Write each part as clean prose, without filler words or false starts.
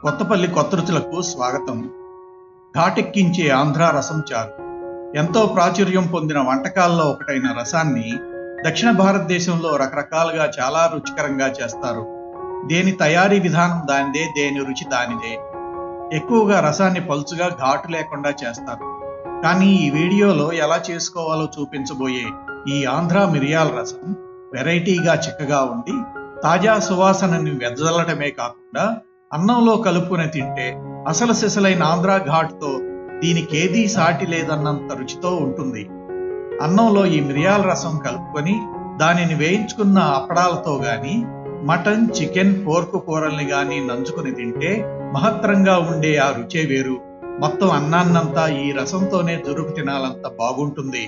కొత్తపల్లి కొత్త రుచులకు స్వాగతం. ఘాటెక్కించే ఆంధ్ర రసం చారు. ఎంతో ప్రాచుర్యం పొందిన వంటకాల్లో ఒకటైన రసాన్ని దక్షిణ భారతదేశంలో రకరకాలుగా చాలా రుచికరంగా చేస్తారు. దేని తయారీ విధానం దానిదే, దేని రుచి దానిదే. ఎక్కువగా రసాన్ని పలుచుగా ఘాటు లేకుండా చేస్తారు. కానీ ఈ వీడియోలో ఎలా చేసుకోవాలో చూపించబోయే ఈ ఆంధ్ర మిరియాల రసం వెరైటీగా చిక్కగా ఉండి తాజా సువాసనని వెదజల్లటమే కాకుండా అన్నంలో కలుపుకొని తింటే అసలు సిసలైన ఆంధ్ర ఘాటుతో దీనికేదీ సాటి లేదన్నంత రుచితో ఉంటుంది. అన్నంలో ఈ మిరియాల రసం కలుపుకొని దానిని వేయించుకున్న అప్పడాలతో గాని, మటన్, చికెన్, పోర్కు కూరల్ని గాని నంచుకుని తింటే మహత్తరంగా ఉండే ఆ రుచే వేరు. మొత్తం అన్నాన్నంతా ఈ రసంతోనే జురుకు తినాలంత బాగుంటుంది.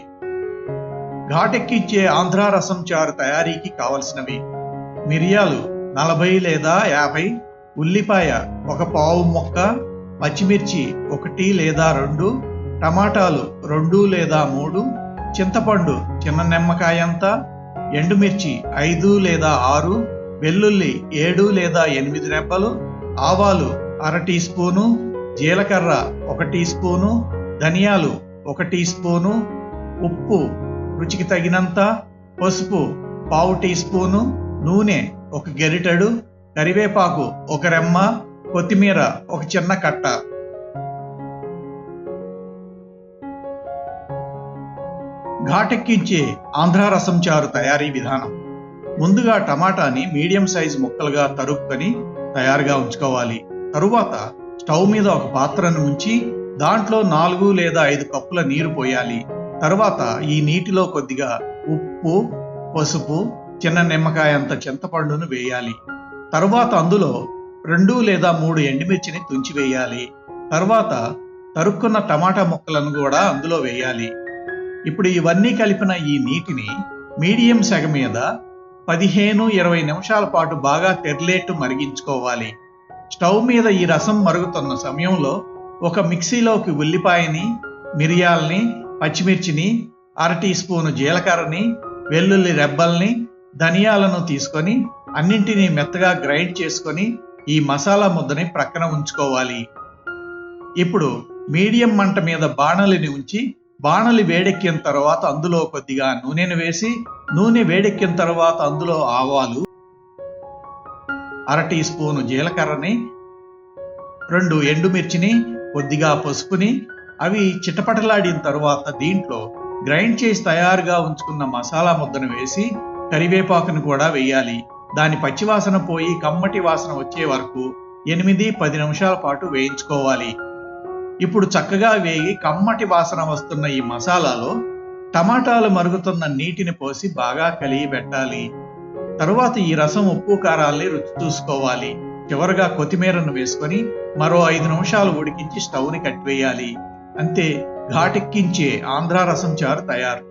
ఘాటెక్కిచ్చే ఆంధ్ర రసం చారు తయారీకి కావలసినవి: మిరియాలు 40 లేదా 50, ఉల్లిపాయ 1 పావు ముక్క, పచ్చిమిర్చి 1 లేదా 2, టమాటాలు 2 లేదా 3, చింతపండు చిన్న నిమ్మకాయంత, ఎండుమిర్చి 5 లేదా 6, వెల్లుల్లి 7 లేదా 8 రెబ్బలు, ఆవాలు 1/2 టీ స్పూను, జీలకర్ర 1 టీ స్పూను, ధనియాలు 1 టీ స్పూను, ఉప్పు రుచికి తగినంత, పసుపు 1/4 టీ స్పూను, నూనె 1 గరిటెడు, కరివేపాకు 1 రెమ్మ, కొత్తిమీర 1 చిన్న కట్ట. ఘాటెక్కించే ఆంధ్ర రసం చారు తయారీ విధానం: ముందుగా టమాటాని మీడియం సైజు ముక్కలుగా తరుక్కొని తయారుగా ఉంచుకోవాలి. తరువాత స్టవ్ మీద ఒక పాత్రను ఉంచి దాంట్లో 4 లేదా 5 కప్పుల నీరు పోయాలి. తరువాత ఈ నీటిలో కొద్దిగా ఉప్పు, పసుపు, చిన్న నిమ్మకాయంత చింతపండును వేయాలి. తరువాత అందులో 2 లేదా 3 ఎండుమిర్చిని తుంచి వేయాలి. తరువాత తరుక్కున్న టమాటా ముక్కలను కూడా అందులో వేయాలి. ఇప్పుడు ఇవన్నీ కలిపిన ఈ నీటిని మీడియం సెగ మీద 15-20 నిమిషాల పాటు బాగా తెర్లేట్టు మరిగించుకోవాలి. స్టవ్ మీద ఈ రసం మరుగుతున్న సమయంలో ఒక మిక్సీలోకి ఉల్లిపాయని, మిరియాల్ని, పచ్చిమిర్చిని, 1/2 టీ స్పూను జీలకర్రని, వెల్లుల్లి రెబ్బల్ని, ధనియాలను తీసుకొని అన్నింటినీ మెత్తగా గ్రైండ్ చేసుకొని ఈ మసాలా ముద్దని ప్రక్కన ఉంచుకోవాలి. ఇప్పుడు మీడియం మంట మీద బాణలిని ఉంచి బాణలి వేడెక్కిన తర్వాత అందులో కొద్దిగా నూనెను వేసి, నూనె వేడెక్కిన తర్వాత అందులో ఆవాలు, 1/2 టీ స్పూను జీలకర్రని, 2 ఎండుమిర్చిని, కొద్దిగా పసుపుని, అవి చిటపటలాడిన తర్వాత దీంట్లో గ్రైండ్ చేసి తయారుగా ఉంచుకున్న మసాలా ముద్దను వేసి కరివేపాకును కూడా వేయాలి. దాని పచ్చివాసన పోయి కమ్మటి వాసన వచ్చే వరకు 8-10 నిమిషాల పాటు వేయించుకోవాలి. ఇప్పుడు చక్కగా వేగి కమ్మటి వాసన వస్తున్న ఈ మసాలాలో టమాటాలు మరుగుతున్న నీటిని పోసి బాగా కలియబెట్టాలి. తరువాత ఈ రసం ఉప్పు కారాల్ని రుచి చూసుకోవాలి. చివరగా కొత్తిమీరను వేసుకొని మరో 5 నిమిషాలు ఉడికించి స్టవ్ని కట్టివేయాలి. అంతే, ఘాటెక్కించే ఆంధ్ర రసం చారు తయారు.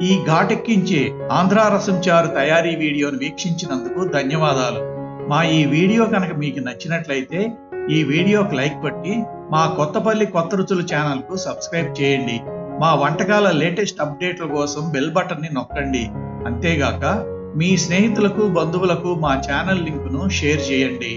ఈ ఘాటెక్కించే ఆంధ్ర రసం చారు తయారీ వీడియోను వీక్షించినందుకు ధన్యవాదాలు. మా ఈ వీడియో కనుక మీకు నచ్చినట్లయితే ఈ వీడియోకి లైక్ కొట్టి మా కొత్తపల్లి కొత్త రుచులు ఛానల్కు సబ్స్క్రైబ్ చేయండి. మా వంటకాల లేటెస్ట్ అప్డేట్ల కోసం బెల్ బటన్ని నొక్కండి. అంతేగాక మీ స్నేహితులకు, బంధువులకు మా ఛానల్ లింకును షేర్ చేయండి.